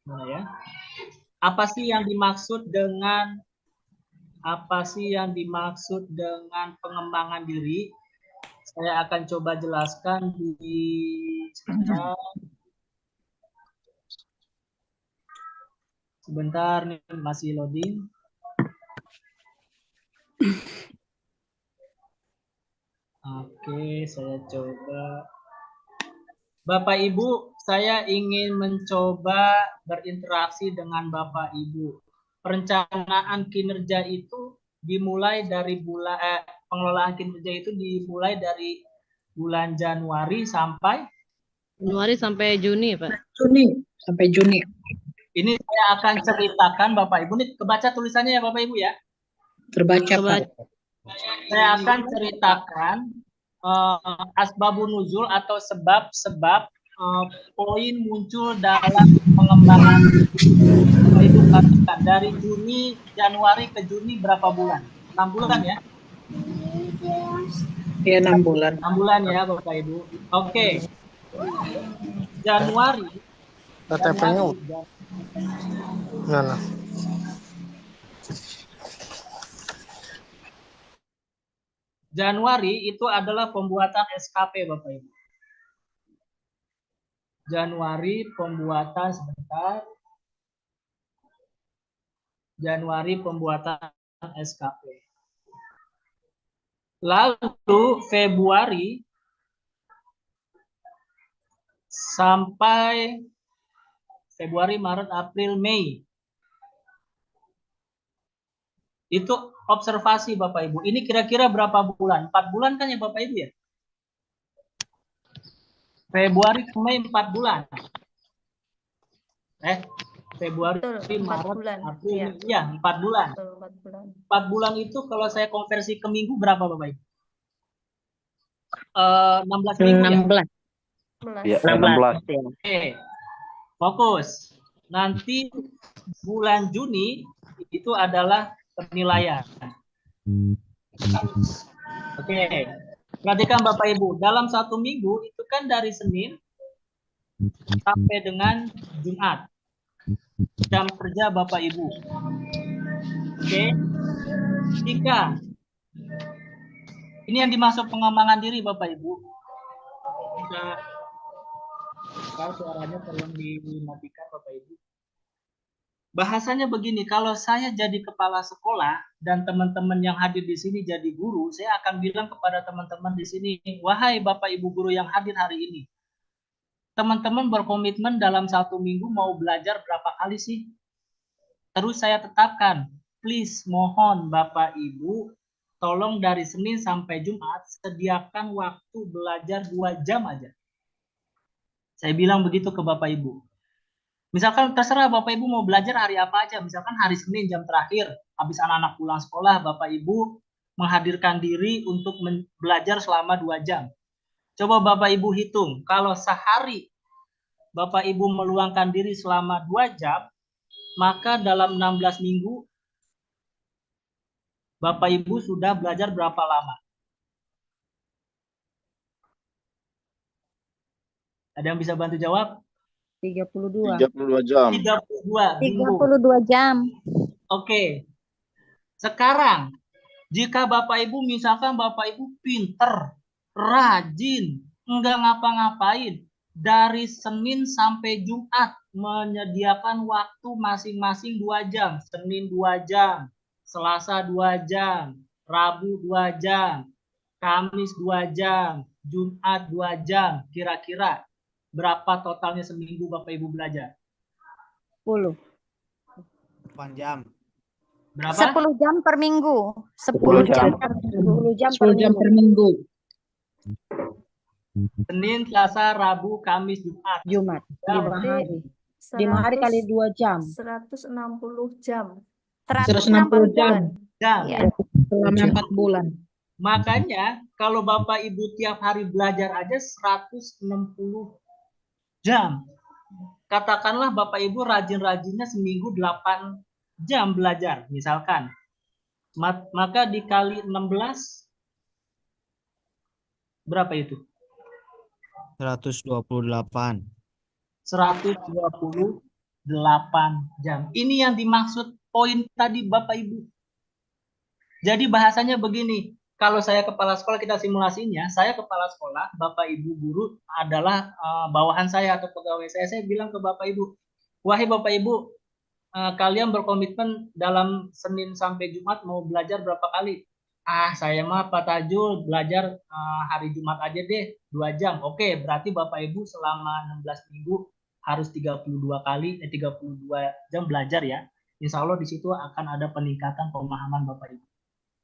Mana ya? Apa sih yang dimaksud dengan pengembangan diri? Saya akan coba jelaskan di sebentar nih, masih loading. Oke, saya coba. Bapak Ibu, saya ingin mencoba berinteraksi dengan Bapak Ibu. Perencanaan kinerja itu dimulai dari pengelolaan kinerja itu dimulai dari bulan Januari sampai Juni, Pak. Juni sampai Juni. Ini saya akan ceritakan Bapak Ibu. Ini kebaca tulisannya ya Bapak Ibu ya. Terbaca, Pak. Saya akan ceritakan asbabun nuzul atau sebab-sebab poin muncul dalam pengembangan. Bapak Ibu katakan dari Januari ke Juni berapa bulan? 6 bulan ya? Iya, 6 bulan. 6 bulan ya Bapak Ibu. Oke. Januari. KTP-nya mana? Januari itu adalah pembuatan SKP Bapak Ibu. Januari pembuatan sebentar. Januari pembuatan SKP. Lalu Februari sampai Februari, Maret, April, Mei. Itu observasi Bapak Ibu. Ini kira-kira berapa bulan? 4 bulan kan ya Bapak Ibu ya? Februari ke Mei 4 bulan. Februari, Maret, April, ya 4 bulan. 4 bulan itu kalau saya konversi ke minggu berapa Bapak Ibu? 16 minggu ya? 16. Oke. Fokus. Nanti bulan Juni itu adalah penilaian. Oke. Perhatikan Bapak Ibu, dalam 1 minggu itu kan dari Senin sampai dengan Jumat. Jam kerja Bapak Ibu. Oke. Jika ini yang dimaksud pengembangan diri Bapak Ibu. Kalau suaranya tolong dimatikan Bapak Ibu. Bahasanya begini, kalau saya jadi kepala sekolah dan teman-teman yang hadir di sini jadi guru, saya akan bilang kepada teman-teman di sini, wahai Bapak Ibu guru yang hadir hari ini, teman-teman berkomitmen dalam 1 minggu mau belajar berapa kali sih? Terus saya tetapkan, please mohon Bapak Ibu, tolong dari Senin sampai Jumat, sediakan waktu belajar 2 jam aja. Saya bilang begitu ke Bapak Ibu. Misalkan terserah Bapak Ibu mau belajar hari apa aja. Misalkan hari Senin jam terakhir, habis anak-anak pulang sekolah, Bapak Ibu menghadirkan diri untuk belajar selama 2 jam. Coba Bapak Ibu hitung, kalau sehari Bapak Ibu meluangkan diri selama 2 jam, maka dalam 16 minggu Bapak Ibu sudah belajar berapa lama? Ada yang bisa bantu jawab? 32 jam. 32 jam. Oke. Sekarang, jika Bapak Ibu misalkan Bapak Ibu pinter, rajin, enggak ngapa-ngapain, dari Senin sampai Jumat menyediakan waktu masing-masing 2 jam. Senin 2 jam, Selasa 2 jam, Rabu 2 jam, Kamis 2 jam, Jumat 2 jam. Kira-kira berapa totalnya seminggu Bapak Ibu belajar? 10. 8 jam. Berapa? 10 jam per minggu. 10 jam per minggu. Senin, Selasa, Rabu, Kamis, Jumat. 5 hari. 5 hari kali 2 jam. 160 jam. 160 jam. Ya. Selama 4 bulan. Makanya kalau Bapak Ibu tiap hari belajar aja 160 jam. Katakanlah Bapak Ibu rajin-rajinnya seminggu 8 jam belajar misalkan. Maka dikali 16 berapa itu? 128. jam. Ini yang dimaksud poin tadi Bapak Ibu. Jadi bahasanya begini, kalau saya kepala sekolah, kita simulasinya, saya kepala sekolah, Bapak Ibu guru adalah bawahan saya atau pegawai saya bilang ke Bapak Ibu, wahai Bapak Ibu, kalian berkomitmen dalam Senin sampai Jumat mau belajar berapa kali? Saya mah Pak Tajul belajar hari Jumat aja deh, 2 jam. Oke, berarti Bapak Ibu selama 16 minggu harus 32 jam belajar ya. Insya Allah di situ akan ada peningkatan pemahaman Bapak Ibu.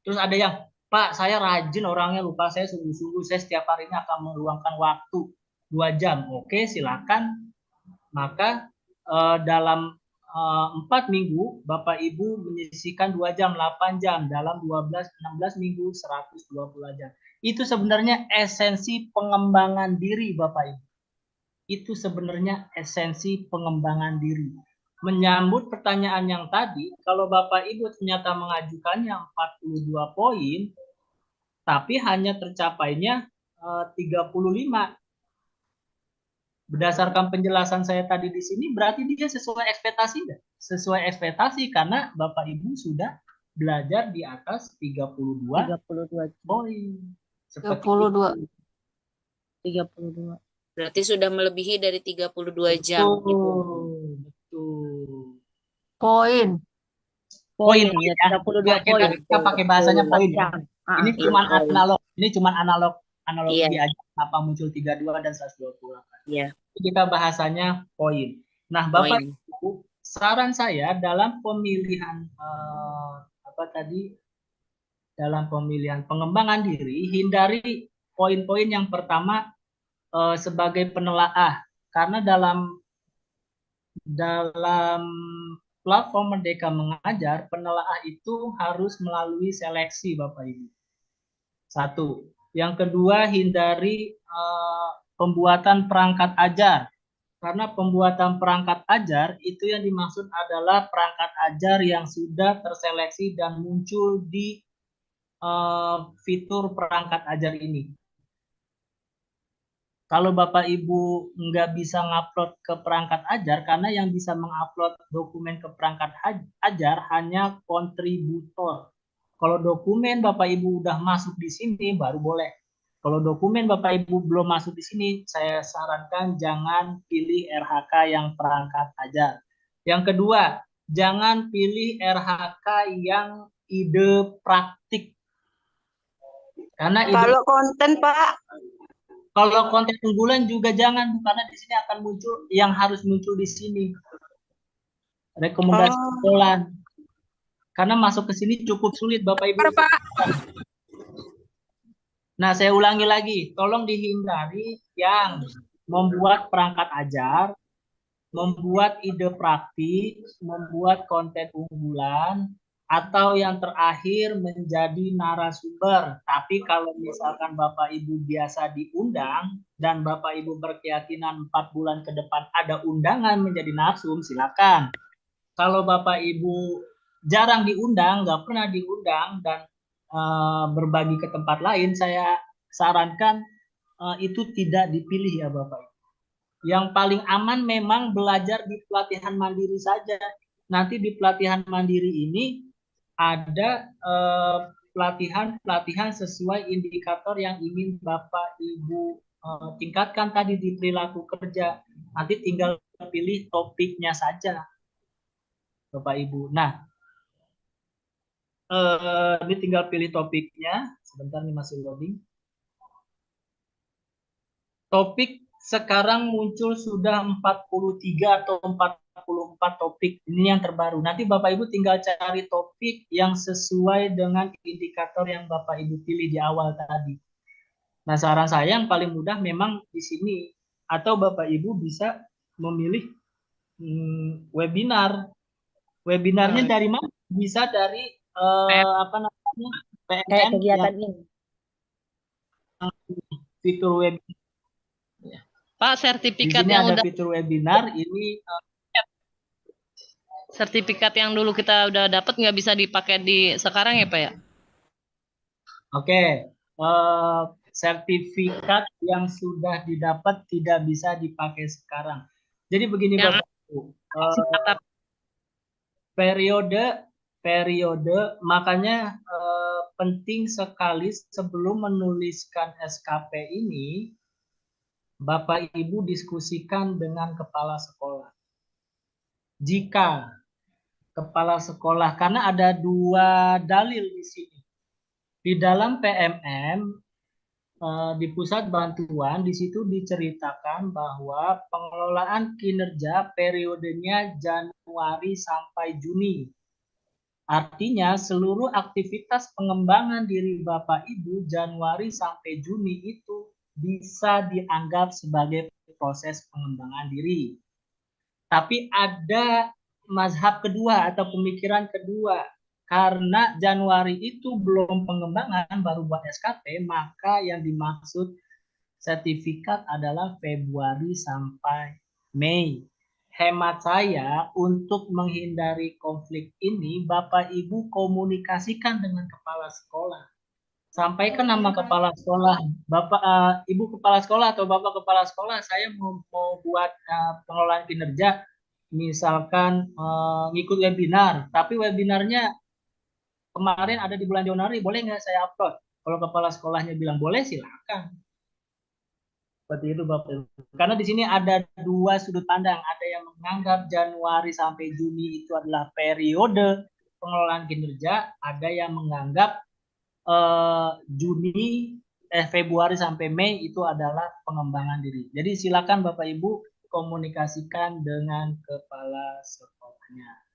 Terus ada yang, Pak, saya rajin orangnya, lupa saya sungguh-sungguh, saya setiap harinya akan meluangkan waktu 2 jam. Oke, silakan. Maka dalam 4 minggu, Bapak Ibu menyisihkan 2 jam, 8 jam. Dalam 16 minggu, 120 jam. Itu sebenarnya esensi pengembangan diri, Bapak Ibu. Itu sebenarnya esensi pengembangan diri. Menyambut pertanyaan yang tadi, kalau Bapak Ibu ternyata mengajukannya 42 poin, tapi hanya tercapainya 35. Berdasarkan penjelasan saya tadi di sini, berarti dia sesuai ekspektasi enggak? Sesuai ekspektasi karena Bapak Ibu sudah belajar di atas 32 poin. 32. 32. Berarti sudah melebihi dari 32 jam. Betul. Poin. Poin Poin, ya, ya. 32 Kita, poin. kita pakai bahasanya poin. Ya. Ini iya, cuma poin. analog. Ini cuma analogi Iya. aja apa muncul 32 dan 128. Iya. Kita bahasanya poin. Nah, Bapak Poin. Ibu, saran saya dalam pemilihan dalam pemilihan pengembangan diri, hindari poin-poin yang pertama sebagai penelaah, karena dalam platform Merdeka Mengajar, penelaah itu harus melalui seleksi, Bapak Ibu. 1. Yang kedua, hindari pembuatan perangkat ajar. Karena pembuatan perangkat ajar itu yang dimaksud adalah perangkat ajar yang sudah terseleksi dan muncul di fitur perangkat ajar ini. Kalau Bapak Ibu nggak bisa ngupload ke perangkat ajar, karena yang bisa mengupload dokumen ke perangkat ajar hanya kontributor. Kalau dokumen Bapak Ibu udah masuk di sini, baru boleh. Kalau dokumen Bapak Ibu belum masuk di sini, saya sarankan jangan pilih RHK yang perangkat ajar. Yang kedua, jangan pilih RHK yang ide praktik. Karena Kalau konten, Pak. Kalau konten unggulan juga jangan, karena di sini akan muncul yang harus muncul di sini. Rekomendasi unggulan. Karena masuk ke sini cukup sulit, Bapak Ibu. Nah, saya ulangi lagi, tolong dihindari yang membuat perangkat ajar, membuat ide praktik, membuat konten unggulan, atau yang terakhir menjadi narasumber. Tapi kalau misalkan Bapak Ibu biasa diundang dan Bapak Ibu berkeyakinan 4 bulan ke depan ada undangan menjadi narsum, silakan. Kalau Bapak Ibu jarang diundang, nggak pernah diundang, dan berbagi ke tempat lain, saya sarankan itu tidak dipilih ya Bapak Ibu. Yang paling aman memang belajar di pelatihan mandiri saja. Nanti di pelatihan mandiri ini ada pelatihan sesuai indikator yang ingin Bapak Ibu tingkatkan tadi di perilaku kerja. Nanti tinggal pilih topiknya saja Bapak Ibu. Nah, ini tinggal pilih topiknya. Sebentar nih masih loading. Topik sekarang muncul sudah 43 atau 44 topik. Ini yang terbaru. Nanti Bapak Ibu tinggal cari topik yang sesuai dengan indikator yang Bapak Ibu pilih di awal tadi. Nah, saran saya yang paling mudah memang di sini. Atau Bapak Ibu bisa memilih webinar. Webinarnya dari mana? Bisa dari PMN, kegiatan ini. Fitur webinar. Pak, Di sertifikat sini yang ada udah fitur webinar ini. sertifikat yang dulu kita udah dapat nggak bisa dipakai di sekarang ya Pak ya? Oke, sertifikat yang sudah didapat tidak bisa dipakai sekarang. Jadi begini Yang- Bapak Ibu, Eh, periode makanya penting sekali sebelum menuliskan SKP ini Bapak Ibu diskusikan dengan kepala sekolah. Jika kepala sekolah, karena ada dua dalil di sini. Di dalam PMM di pusat bantuan di situ diceritakan bahwa pengelolaan kinerja periodenya Januari sampai Juni. Artinya seluruh aktivitas pengembangan diri Bapak Ibu Januari sampai Juni itu bisa dianggap sebagai proses pengembangan diri. Tapi ada mazhab kedua atau pemikiran kedua. Karena Januari itu belum pengembangan, baru buat SKP, maka yang dimaksud sertifikat adalah Februari sampai Mei. Hemat saya, untuk menghindari konflik ini, Bapak Ibu komunikasikan dengan kepala sekolah. Sampaikan nama kepala sekolah, Bapak, Ibu kepala sekolah atau Bapak kepala sekolah, saya mau buat pengelolaan kinerja, misalkan ngikut webinar, tapi webinarnya kemarin ada di bulan Januari, boleh nggak saya upload? Kalau kepala sekolahnya bilang boleh, silakan. Seperti itu Bapak Ibu. Karena di sini ada dua sudut pandang. Ada yang menganggap Januari sampai Juni itu adalah periode pengelolaan kinerja. Ada yang menganggap Februari sampai Mei itu adalah pengembangan diri. Jadi silakan Bapak Ibu komunikasikan dengan kepala sekolahnya.